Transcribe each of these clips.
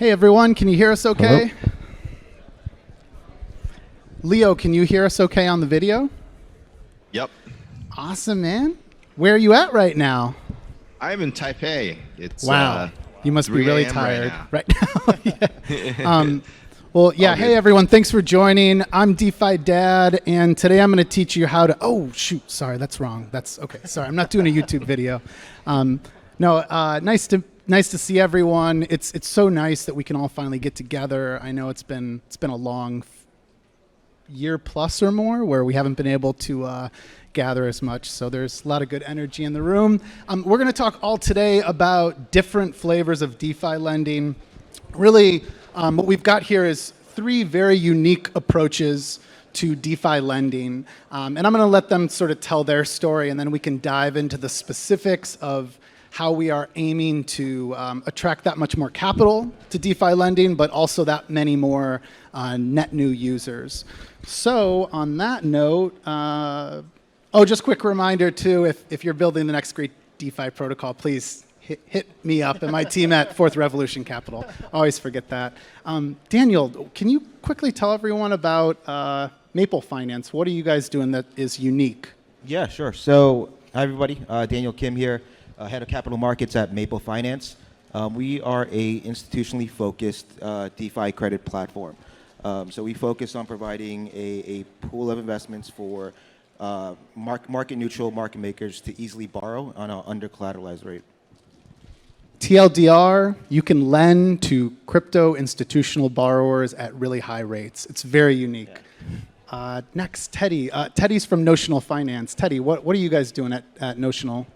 Hey everyone, can you hear us okay? Hello? Leo, can you hear us okay on the video? Yep. Awesome, man. Where are you at right now? I'm in Taipei. It's Wow. You must be 3 really a.m. tired right now. Yeah. Well, yeah, All hey good. everyone, thanks for joining. I'm DeFi Dad, and today I'm going to teach you how to, oh shoot, sorry, that's wrong. That's, okay, sorry, I'm not doing a YouTube video. Nice to see everyone. It's so nice that we can all finally get together. I know it's been a long year plus or more where we haven't been able to gather as much. So there's a lot of good energy in the room. We're going to talk all today about different flavors of DeFi lending. Really, what we've got here is three very unique approaches to DeFi lending. And I'm going to let them sort of tell their story, and then we can dive into the specifics of how we are aiming to attract that much more capital to DeFi lending, but also that many more net new users. So on that note, just quick reminder too, if you're building the next great DeFi protocol, please hit me up and my team at Fourth Revolution Capital. Always forget that. Daniel, can you quickly tell everyone about Maple Finance? What are you guys doing that is unique? Yeah, sure. So, hi everybody. Daniel Kim here, head of capital markets at Maple Finance. We are a institutionally focused DeFi credit platform. So we focus on providing a pool of investments for market neutral market makers to easily borrow on an under collateralized rate. TLDR, you can lend to crypto institutional borrowers at really high rates. It's very unique. Yeah. Next, Teddy. Teddy's from Notional Finance. Teddy, what are you guys doing at Notional?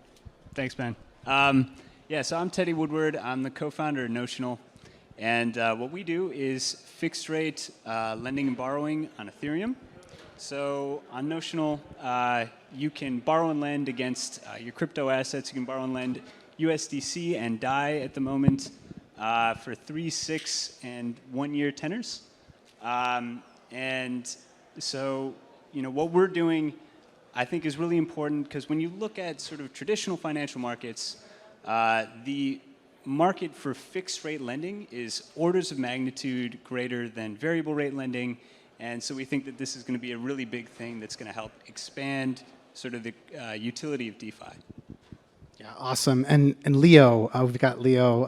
Thanks, man. So I'm Teddy Woodward. I'm the co-founder of Notional. And what we do is fixed rate lending and borrowing on Ethereum. So on Notional, you can borrow and lend against your crypto assets. You can borrow and lend USDC and DAI at the moment for 3, 6, and 1 year tenors. And so, what we're doing, I think, is really important because when you look at sort of traditional financial markets, the market for fixed rate lending is orders of magnitude greater than variable rate lending. And so we think that this is going to be a really big thing that's going to help expand sort of the utility of DeFi. Yeah, awesome. And Leo, we've got Leo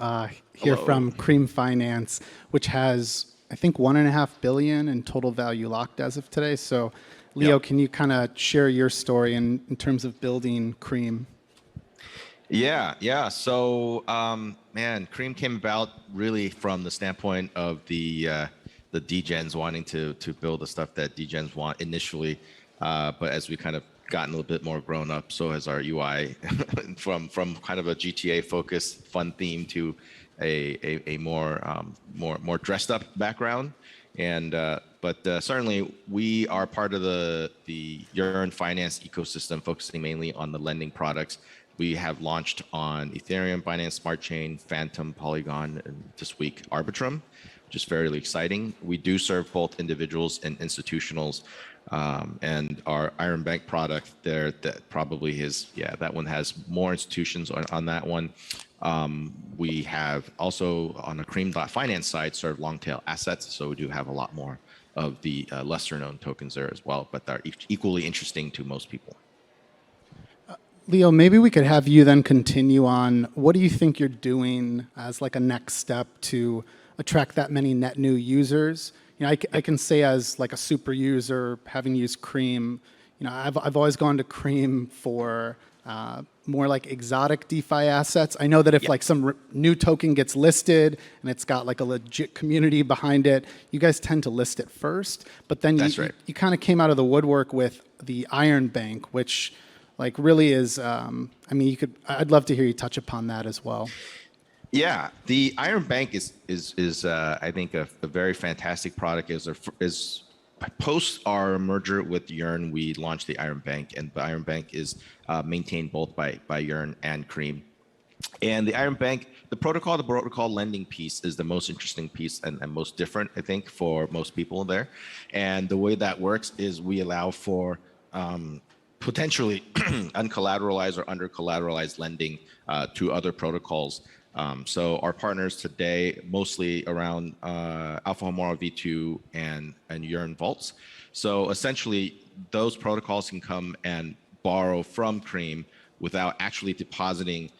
here Hello. from C.R.E.A.M Finance, which has, I think, $1.5 billion in total value locked as of today. So, Leo, Yep. can you kind of share your story in terms of building C.R.E.A.M? Yeah. So, C.R.E.A.M came about really from the standpoint of the degens wanting to build the stuff that degens want initially, but as we kind of gotten a little bit more grown up, so has our UI from kind of a GTA focused fun theme to a more dressed up background. And but certainly we are part of the Yearn finance ecosystem, focusing mainly on the lending products. We have launched on Ethereum, Binance Smart Chain, Phantom, Polygon, and this week Arbitrum, which is fairly exciting. We do serve both individuals and institutionals. And our Iron Bank product there, that probably is, that one has more institutions on that one. We have also on the C.R.E.A.M Finance side served long tail assets, so we do have a lot more of the lesser known tokens there as well, but they're equally interesting to most people. Leo, maybe we could have you then continue on. What do you think you're doing as like a next step to attract that many net new users? I can say as like a super user, having used C.R.E.A.M, I've always gone to C.R.E.A.M for more like exotic DeFi assets. I know that if like some new token gets listed and it's got like a legit community behind it, you guys tend to list it first. But then you kind of came out of the woodwork with the Iron Bank, which like really is, I'd love to hear you touch upon that as well. Yeah, the Iron Bank is I think a very fantastic product. Is post our merger with Yearn, we launched the Iron Bank, and the Iron Bank is maintained both by Yearn and C.R.E.A.M. And the Iron Bank, the protocol lending piece is the most interesting piece and most different, I think, for most people there. And the way that works is we allow for potentially uncollateralized or under collateralized lending to other protocols So our partners today, mostly around Alpha Homora V2 and Yearn vaults. So essentially, those protocols can come and borrow from C.R.E.A.M without actually depositing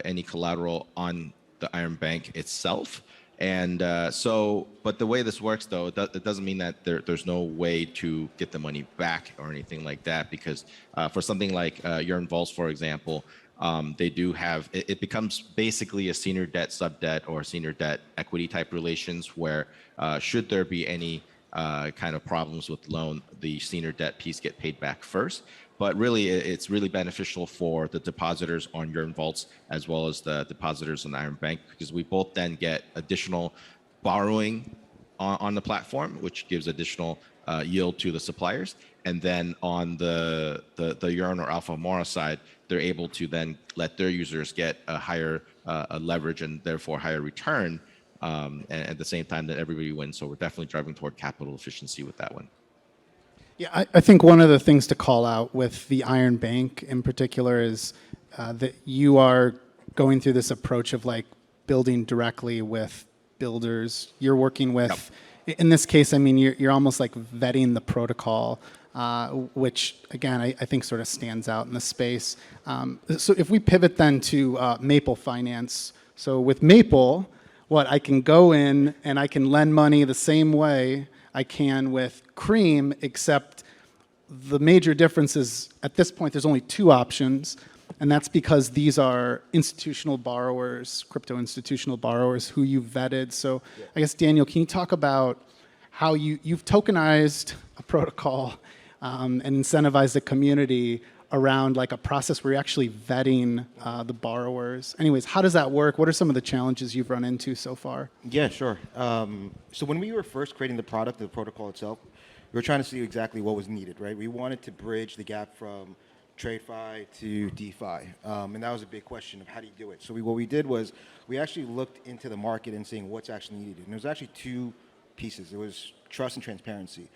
any collateral on the Iron Bank itself. And but the way this works, though, it doesn't mean that there's no way to get the money back or anything like that, because for something like Yearn vaults, for example, they do have, it becomes basically a senior debt, sub debt, or senior debt equity type relations where should there be any kind of problems with loan, the senior debt piece get paid back first. But really, it's really beneficial for the depositors on Yearn vaults as well as the depositors on the Iron Bank, because we both then get additional borrowing on the platform, which gives additional yield to the suppliers. And then on the Yearn or Alpha Mora side, they're able to then let their users get a higher leverage and therefore higher return, and at the same time that everybody wins. So we're definitely driving toward capital efficiency with that one. Yeah, I think one of the things to call out with the Iron Bank in particular is that you are going through this approach of like building directly with builders. You're working with, in this case, I mean, you're almost like vetting the protocol, which again, I think sort of stands out in the space. So if we pivot then to Maple Finance, so with Maple, I can go in and I can lend money the same way I can with C.R.E.A.M, except the major difference is at this point there's only two options, and that's because these are institutional borrowers, crypto institutional borrowers who you vetted. So I guess, Daniel, can you talk about how you've tokenized a protocol and incentivized the community around like a process where you're actually vetting the borrowers. Anyways, how does that work? What are some of the challenges you've run into so far? Yeah, sure. So when we were first creating the product, the protocol itself, we were trying to see exactly what was needed, right? We wanted to bridge the gap from TradeFi to DeFi, and that was a big question of how do you do it. So what we did was we actually looked into the market and seeing what's actually needed. And there was actually two pieces. It was trust and transparency.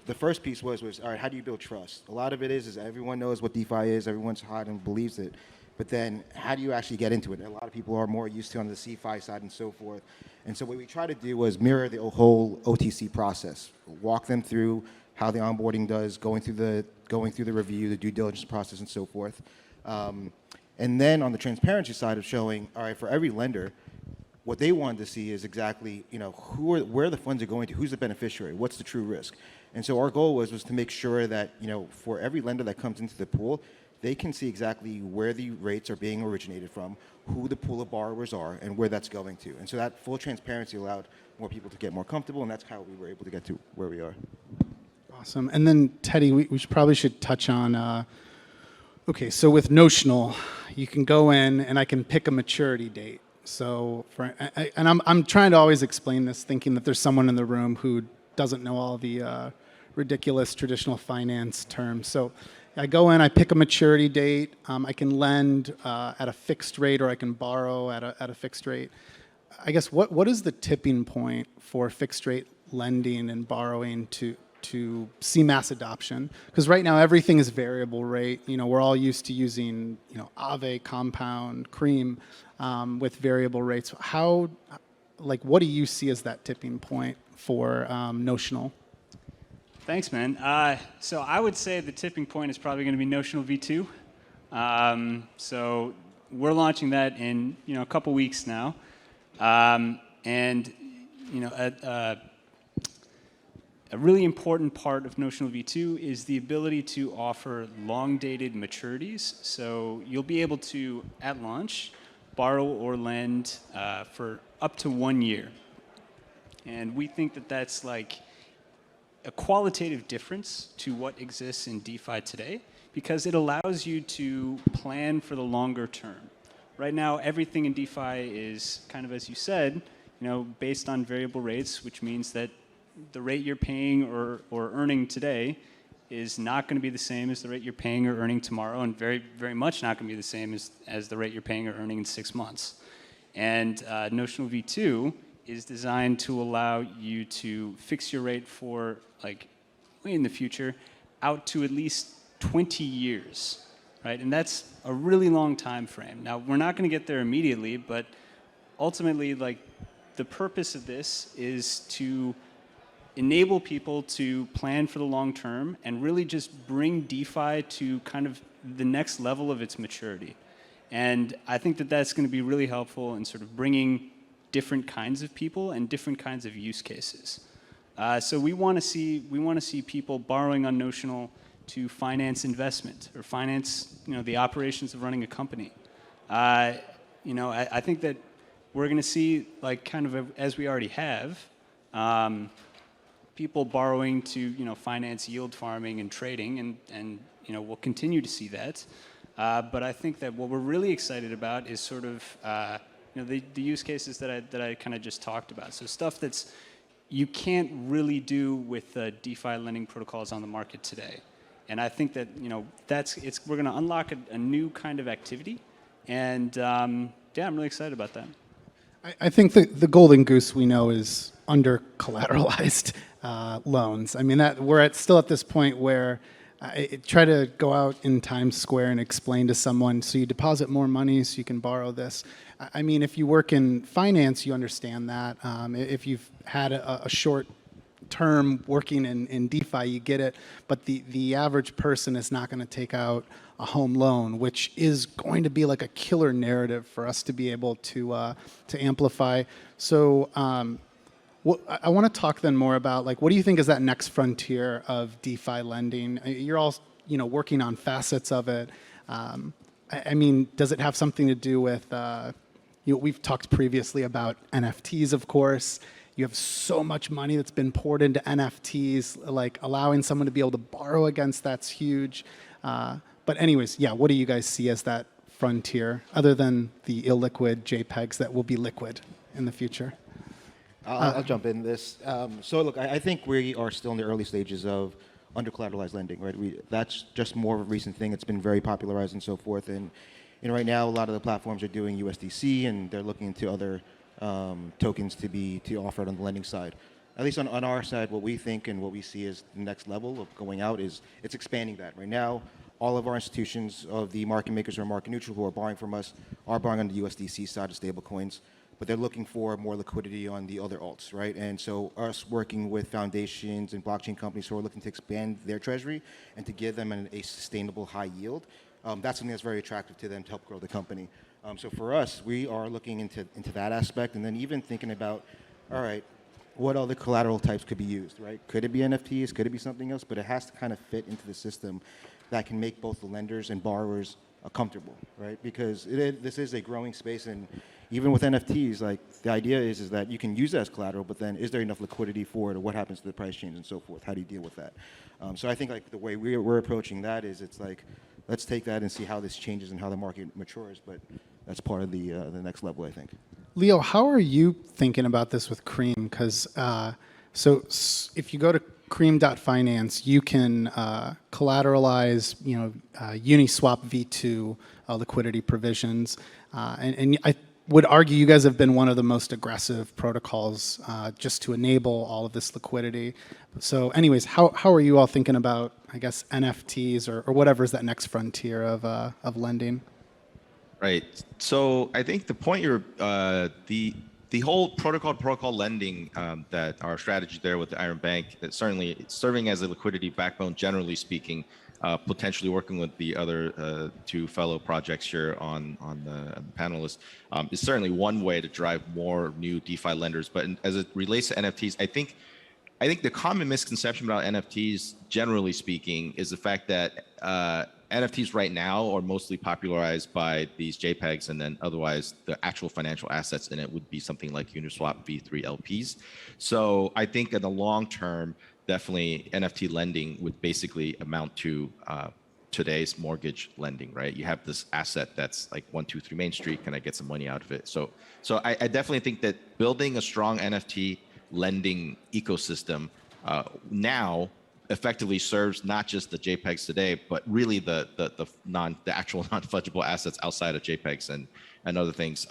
The first piece was all right, how do you build trust? A lot of it is everyone knows what DeFi is, everyone's hot and believes it, but then how do you actually get into it? A lot of people are more used to on the CFI side and so forth. And so what we tried to do was mirror the whole OTC process, walk them through how the onboarding does, going through the review, the due diligence process, and so forth. And then on the transparency side of showing, all right, for every lender, what they wanted to see is exactly, where the funds are going to, who's the beneficiary, what's the true risk. And so our goal was to make sure that, for every lender that comes into the pool, they can see exactly where the rates are being originated from, who the pool of borrowers are, and where that's going to. And so that full transparency allowed more people to get more comfortable, and that's how we were able to get to where we are. Awesome. And then, Teddy, we probably should touch on, okay, so with Notional, you can go in and I can pick a maturity date. So, I'm trying to always explain this, thinking that there's someone in the room who doesn't know all the ridiculous traditional finance terms. So I go in, I pick a maturity date. I can lend at a fixed rate, or I can borrow at a fixed rate. I guess what is the tipping point for fixed rate lending and borrowing to see mass adoption? Because right now everything is variable rate. We're all used to using Aave, Compound, C.R.E.A.M with variable rates. What do you see as that tipping point for Notional? Thanks, man. So I would say the tipping point is probably going to be Notional V2. So we're launching that in a couple weeks now, and a really important part of Notional V2 is the ability to offer long-dated maturities. So you'll be able to, at launch, borrow or lend for up to 1 year. And we think that that's like a qualitative difference to what exists in DeFi today, because it allows you to plan for the longer term. Right now, everything in DeFi is kind of, as you said, based on variable rates, which means that the rate you're paying or earning today is not going to be the same as the rate you're paying or earning tomorrow, and very, very much not going to be the same as the rate you're paying or earning in 6 months. And Notional V2 is designed to allow you to fix your rate for, way in the future, out to at least 20 years, right? And that's a really long time frame. Now, we're not going to get there immediately, but ultimately, like, the purpose of this is to enable people to plan for the long term and really just bring DeFi to kind of the next level of its maturity. And I think that that's going to be really helpful in sort of bringing different kinds of people and different kinds of use cases. So we want to see people borrowing on Notional to finance investment or finance, the operations of running a company. I think that we're going to see, like, kind of as we already have, people borrowing to finance yield farming and trading, and we'll continue to see that. But I think that what we're really excited about is sort of the use cases that I kind of just talked about. So stuff that's you can't really do with the DeFi lending protocols on the market today. And I think that we're going to unlock a new kind of activity, and I'm really excited about that. I think the golden goose we know is under collateralized loans. I mean, that we're still at this point where try to go out in Times Square and explain to someone, so you deposit more money so you can borrow this. I mean, if you work in finance, you understand that. If you've had a short term working in DeFi, you get it. But the average person is not going to take out a home loan, which is going to be like a killer narrative for us to be able to amplify. So I want to talk then more about, like, what do you think is that next frontier of DeFi lending? You're all working on facets of it. I mean, does it have something to do with we've talked previously about NFTs, of course. You have so much money that's been poured into NFTs, like allowing someone to be able to borrow against that's huge. But anyways, what do you guys see as that frontier, other than the illiquid JPEGs that will be liquid in the future? I'll jump in this. So look, I think we are still in the early stages of under-collateralized lending, right? That's just more of a recent thing. It's been very popularized and so forth. And right now, a lot of the platforms are doing USDC, and they're looking into other tokens to offer it on the lending side. At least on our side, what we think and what we see as the next level of going out is it's expanding that. Right now, all of our institutions of the market makers or market neutral who are borrowing from us are borrowing on the USDC side of stablecoins, but they're looking for more liquidity on the other alts, right? And so us working with foundations and blockchain companies who are looking to expand their treasury and to give them a sustainable high yield, that's something that's very attractive to them to help grow the company. So for us, we are looking into that aspect, and then even thinking about, all right, what other collateral types could be used, right? Could it be NFTs? Could it be something else? But it has to kind of fit into the system that can make both the lenders and borrowers comfortable, right? Because this is a growing space, and even with NFTs, like, the idea is that you can use it as collateral, but then is there enough liquidity for it, or what happens to the price change and so forth? How do you deal with that? So I think, like, the way we're approaching that is, it's like, let's take that and see how this changes and how the market matures, but that's part of the next level, I think. Leo, how are you thinking about this with C.R.E.A.M? Because so if you go to C.R.E.A.M.finance, you can collateralize, Uniswap v2 liquidity provisions, and I would argue you guys have been one of the most aggressive protocols just to enable all of this liquidity. So, anyways, how are you all thinking about, I guess, NFTs or whatever is that next frontier of lending? Right. So I think the point the whole protocol lending, that our strategy there with the Iron Bank, that certainly serving as a liquidity backbone, generally speaking, potentially working with the other two fellow projects here on the panelists, is certainly one way to drive more new DeFi lenders. But as it relates to NFTs, I think the common misconception about NFTs, generally speaking, is the fact that NFTs right now are mostly popularized by these JPEGs, and then otherwise the actual financial assets in it would be something like Uniswap v3 LPs. So I think in the long term, definitely NFT lending would basically amount to today's mortgage lending, right? You have this asset that's like 123 Main Street. Can I get some money out of it? So I definitely think that building a strong NFT lending ecosystem now effectively serves not just the JPEGs today, but really the actual non-fungible assets outside of JPEGs and other things.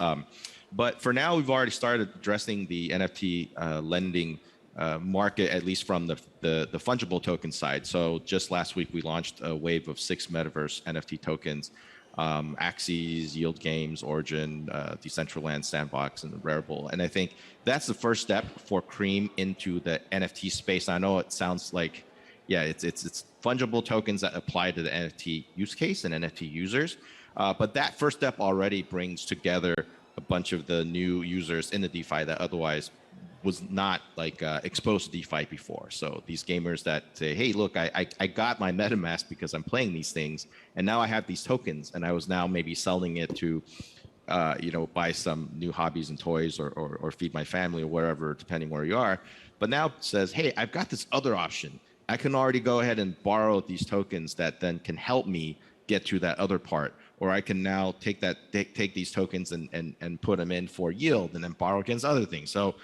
But for now, we've already started addressing the NFT lending market, at least from the fungible token side. So just last week, we launched a wave of 6 metaverse NFT tokens Axes, Yield Games, Origin, Decentraland, Sandbox, and Rarible. And I think that's the first step for C.R.E.A.M into the NFT space. I know it sounds like, yeah, it's fungible tokens that apply to the NFT use case and NFT users. But that first step already brings together a bunch of the new users in the DeFi that otherwise was not like exposed to DeFi before. So these gamers that say, hey, look, I got my MetaMask because I'm playing these things, and now I have these tokens, and I was now maybe selling it to, buy some new hobbies and toys or feed my family or whatever, depending where you are. But now it says, hey, I've got this other option. I can already go ahead and borrow these tokens that then can help me get to that other part. Or I can now take these tokens and put them in for yield and then borrow against other things. So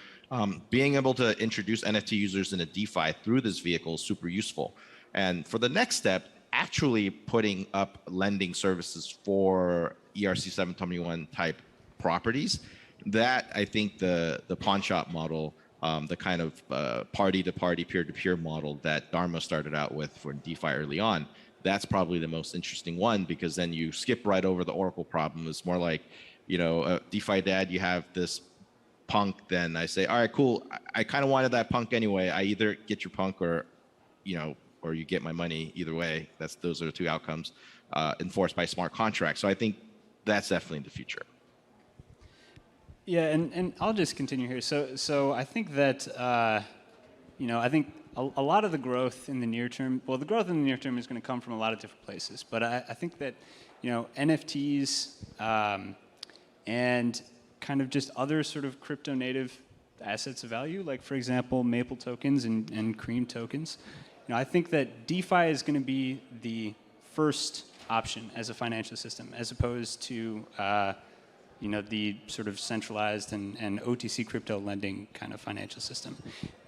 being able to introduce NFT users into DeFi through this vehicle is super useful. And for the next step, actually putting up lending services for ERC 721 type properties, that I think the pawn shop model, the kind of party-to-party, peer-to-peer model that Dharma started out with for DeFi early on, that's probably the most interesting one, because then you skip right over the Oracle problem. It's more like, DeFi dad, you have this punk, then I say, all right, cool. I kind of wanted that punk anyway. I either get your punk or you get my money. Either way, those are the two outcomes enforced by smart contracts. So I think that's definitely in the future. Yeah, and I'll just continue here. So I think that, I think a lot of the growth in the near term, well, the growth in the near term is going to come from a lot of different places. But I think that, NFTs and kind of just other sort of crypto native assets of value, like, for example, Maple tokens and C.R.E.A.M tokens. I think that DeFi is going to be the first option as a financial system, as opposed to the sort of centralized and OTC crypto lending kind of financial system.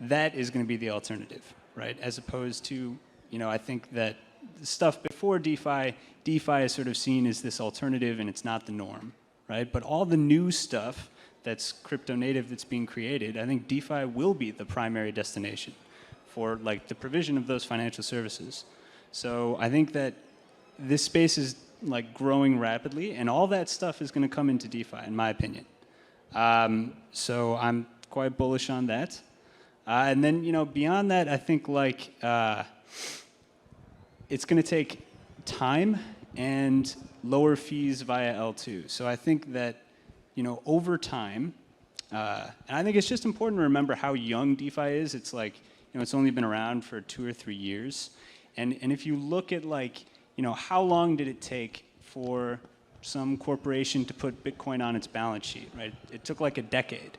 That is going to be the alternative, right? As opposed to, I think that the stuff before DeFi is sort of seen as this alternative and it's not the norm, right? But all the new stuff that's crypto native that's being created, I think DeFi will be the primary destination for like the provision of those financial services. So I think that this space is like growing rapidly, and all that stuff is going to come into DeFi, in my opinion. So I'm quite bullish on that. And then, beyond that, I think like it's going to take time and lower fees via L2. So I think that, over time, and I think it's just important to remember how young DeFi is. It's like, it's only been around for 2 or 3 years. And if you look at like, how long did it take for some corporation to put Bitcoin on its balance sheet, right? It took like a decade,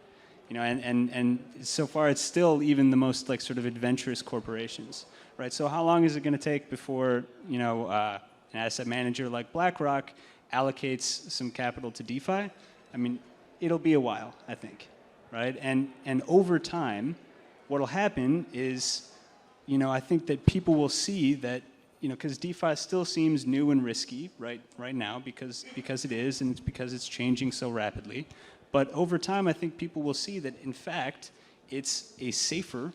and so far it's still even the most like sort of adventurous corporations, right? So how long is it going to take before, an asset manager like BlackRock allocates some capital to DeFi? I mean, it'll be a while, I think, right? And over time, what'll happen is, I think that people will see that, because DeFi still seems new and risky right now because it is, and it's because it's changing so rapidly. But over time, I think people will see that, in fact, it's a safer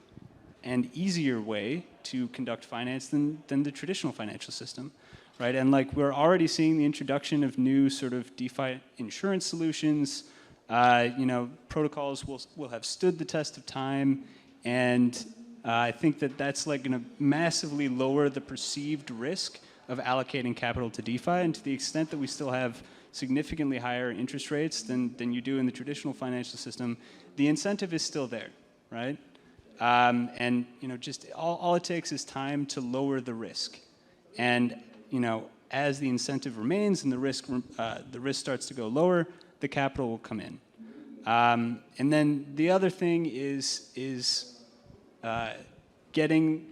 and easier way to conduct finance than the traditional financial system, right? And like we're already seeing the introduction of new sort of DeFi insurance solutions. Protocols will have stood the test of time, and I think that that's like going to massively lower the perceived risk of allocating capital to DeFi, and to the extent that we still have significantly higher interest rates than you do in the traditional financial system, the incentive is still there, right? And just all it takes is time to lower the risk, and as the incentive remains and the risk starts to go lower, the capital will come in. And then the other thing is getting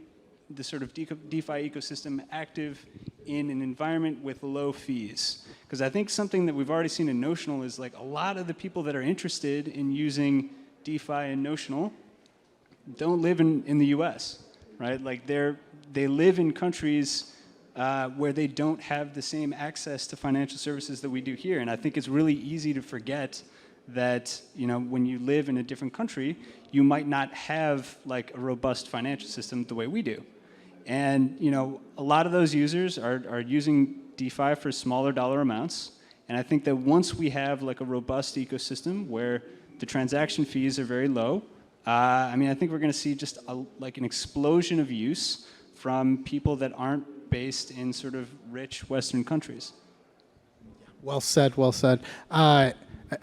the sort of DeFi ecosystem active in an environment with low fees. Because I think something that we've already seen in Notional is like a lot of the people that are interested in using DeFi and Notional don't live in the US, right? Like they live in countries where they don't have the same access to financial services that we do here. And I think it's really easy to forget that when you live in a different country, you might not have like a robust financial system the way we do. And a lot of those users are using DeFi for smaller dollar amounts. And I think that once we have like a robust ecosystem where the transaction fees are very low, I think we're going to see just like an explosion of use from people that aren't based in sort of rich Western countries. Well said, well said. I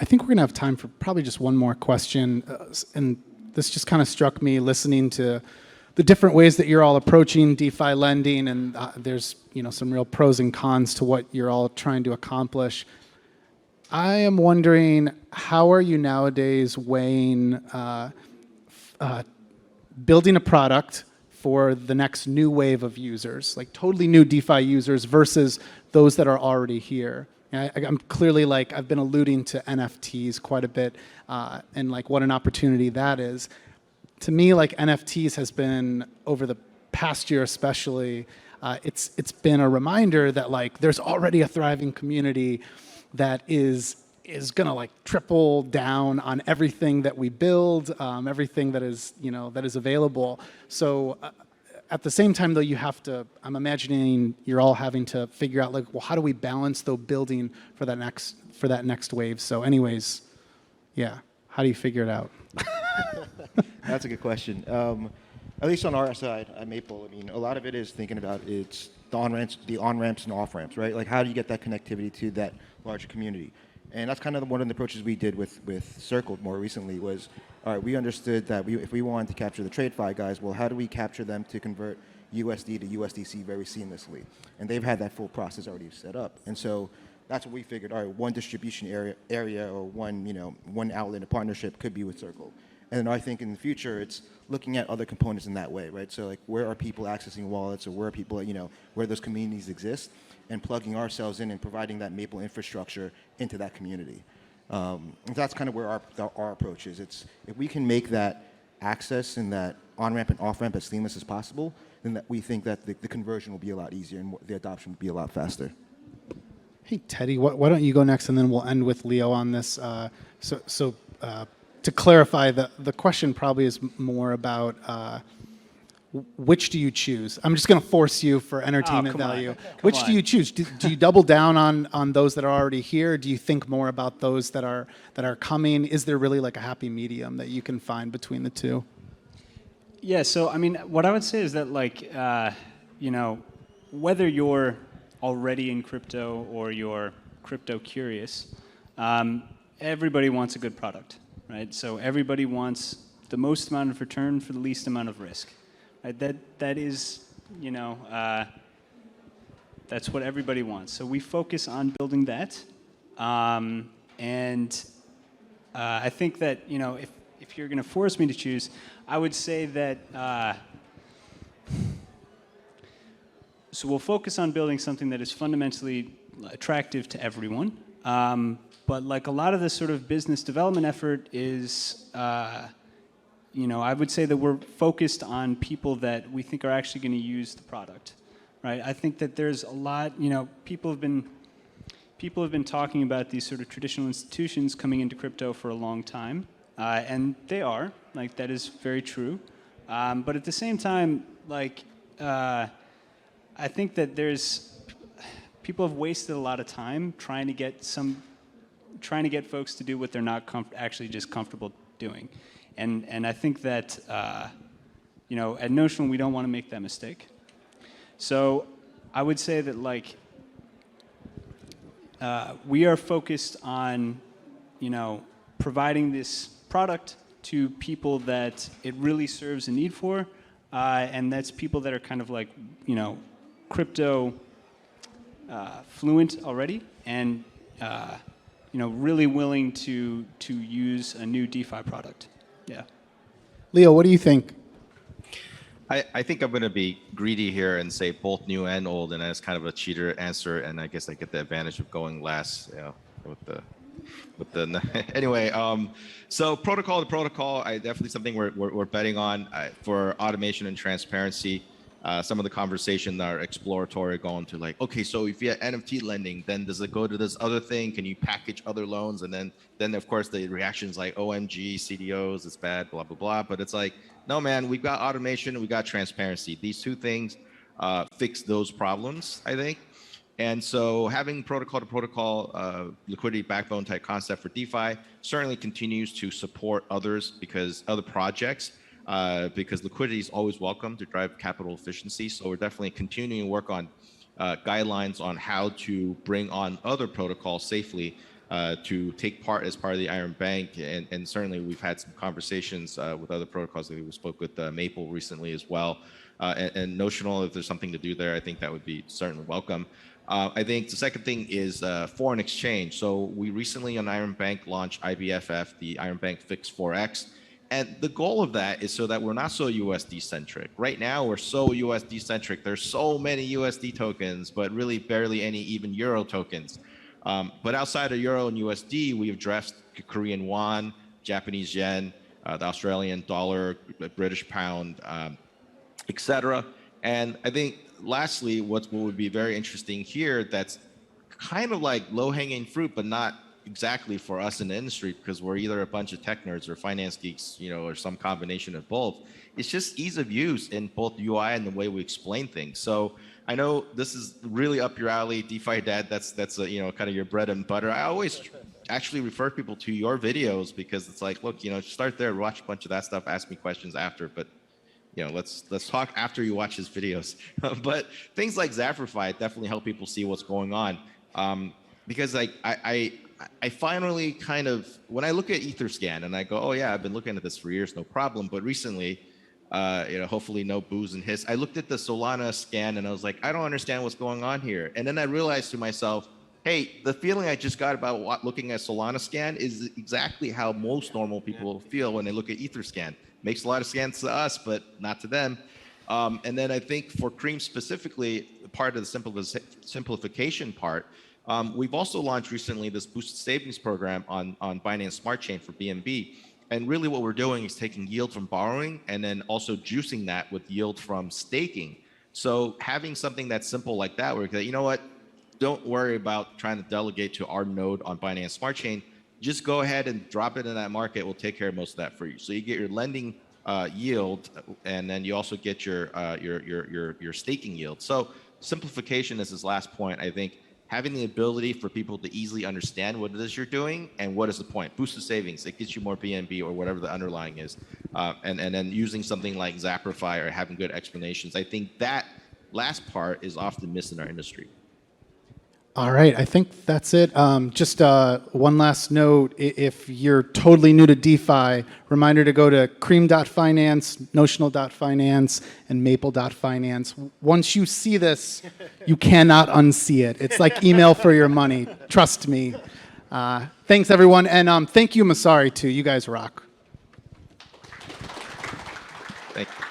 think we're going to have time for probably just one more question. And this just kind of struck me listening to the different ways that you're all approaching DeFi lending, and there's some real pros and cons to what you're all trying to accomplish. I am wondering, how are you nowadays weighing building a product for the next new wave of users, like totally new DeFi users versus those that are already here? I'm clearly I've been alluding to NFTs quite a bit, and what an opportunity that is. To me, NFTs has been, over the past year especially, it's been a reminder that there's already a thriving community that is gonna triple down on everything that we build, everything that is available. So at the same time, though, I'm imagining you're all having to figure out well, how do we balance though building for that next wave? So anyways, yeah, how do you figure it out? That's a good question. At least on our side at Maple, a lot of it is thinking about it's the on-ramps and off-ramps, right? How do you get that connectivity to that larger community? And that's kind of one of the approaches we did with Circle more recently was, all right, we understood that if we wanted to capture the TradeFi guys, well, how do we capture them to convert USD to USDC very seamlessly? And they've had that full process already set up. And so that's what we figured, all right, one distribution area or one outlet in a partnership could be with Circle. And I think in the future, it's looking at other components in that way, right? So where are people accessing wallets, or where are people, where those communities exist, and plugging ourselves in and providing that Maple infrastructure into that community. And that's kind of where our approach is. It's if we can make that access and that on-ramp and off-ramp as seamless as possible, then we think that the conversion will be a lot easier and the adoption will be a lot faster. Hey, Teddy, why don't you go next, and then we'll end with Leo on this. To clarify, the question probably is more about which do you choose? I'm just going to force you for entertainment value. Which do you choose? Do you double down on those that are already here? Do you think more about those that are coming? Is there really a happy medium that you can find between the two? Yeah, so what I would say is that whether you're already in crypto or you're crypto curious, everybody wants a good product, right? So everybody wants the most amount of return for the least amount of risk. Right? That is, that's what everybody wants. So we focus on building that, and I think that if you're going to force me to choose, I would say that. So we'll focus on building something that is fundamentally attractive to everyone. But a lot of this sort of business development effort is, I would say that we're focused on people that we think are actually going to use the product, right? I think that there's a lot, people have been talking about these sort of traditional institutions coming into crypto for a long time, and they are, that is very true. But at the same time, I think that people have wasted a lot of time trying to get folks to do what they're not actually just comfortable doing. And I think that, at Notional, we don't want to make that mistake. So I would say that, we are focused on, providing this product to people that it really serves a need for, and that's people that are kind of crypto fluent already, and really willing to use a new DeFi product. Yeah. Leo, what do you think? I think I'm going to be greedy here and say both new and old, and that's kind of a cheater answer, and I guess I get the advantage of going last, with the anyway. So protocol to protocol, definitely something we're betting on for automation and transparency. Some of the conversation are exploratory, going to okay, so if you have NFT lending, then does it go to this other thing? Can you package other loans? And then of course the reactions OMG, CDOs, it's bad, blah, blah, blah. But it's no, man, we've got automation and we got transparency. These two things fix those problems, I think. And so having protocol-to-protocol liquidity backbone type concept for DeFi certainly continues to support others because other projects, because liquidity is always welcome to drive capital efficiency. So we're definitely continuing to work on guidelines on how to bring on other protocols safely to take part as part of the Iron Bank. And certainly we've had some conversations with other protocols. We spoke with Maple recently as well. And Notional, if there's something to do there, I think that would be certainly welcome. I think the second thing is foreign exchange. So we recently on Iron Bank launched IBFF, the Iron Bank Fixed Forex. And the goal of that is so that we're not so USD centric. Right now, we're so USD centric. There's so many USD tokens, but really barely any even Euro tokens. But outside of Euro and USD, we've addressed Korean won, Japanese yen, the Australian dollar, British pound, etc. And I think lastly, what would be very interesting here that's kind of like low-hanging fruit, but not exactly for us in the industry because we're either a bunch of tech nerds or finance geeks, or some combination of both. It's just ease of use in both UI and the way we explain things. So I know this is really up your alley, DeFi Dad. That's kind of your bread and butter. I always actually refer people to your videos because it's like, look, start there, watch a bunch of that stuff, ask me questions after, but let's talk after you watch his videos. But things like Zappify definitely help people see what's going on. Because like I finally kind of, when I look at Etherscan and I go, oh yeah, I've been looking at this for years, no problem. But recently, hopefully no booze and hiss, I looked at the Solana scan and I was like, I don't understand what's going on here. And then I realized to myself, hey, the feeling I just got about looking at Solana scan is exactly how most normal people feel when they look at Etherscan. Makes a lot of sense to us, but not to them. And then I think for C.R.E.A.M specifically, part of the simplification part, we've also launched recently this boosted savings program on Binance Smart Chain for BNB. And really what we're doing is taking yield from borrowing and then also juicing that with yield from staking. So having something that's simple like that, where you know what, don't worry about trying to delegate to our node on Binance Smart Chain. Just go ahead and drop it in that market. We'll take care of most of that for you. So you get your lending yield, and then you also get your staking yield. So simplification is his last point. I think having the ability for people to easily understand what it is you're doing and what is the point. Boosted savings, it gets you more BNB or whatever the underlying is. And then using something like Zappify or having good explanations. I think that last part is often missed in our industry. All right, I think that's it. Just one last note. If you're totally new to DeFi, reminder to go to C.R.E.A.M.finance, Notional.finance, and Maple.finance. Once you see this, you cannot unsee it. It's like email for your money. Trust me. Thanks, everyone. And thank you, Messari, too. You guys rock. Thank you.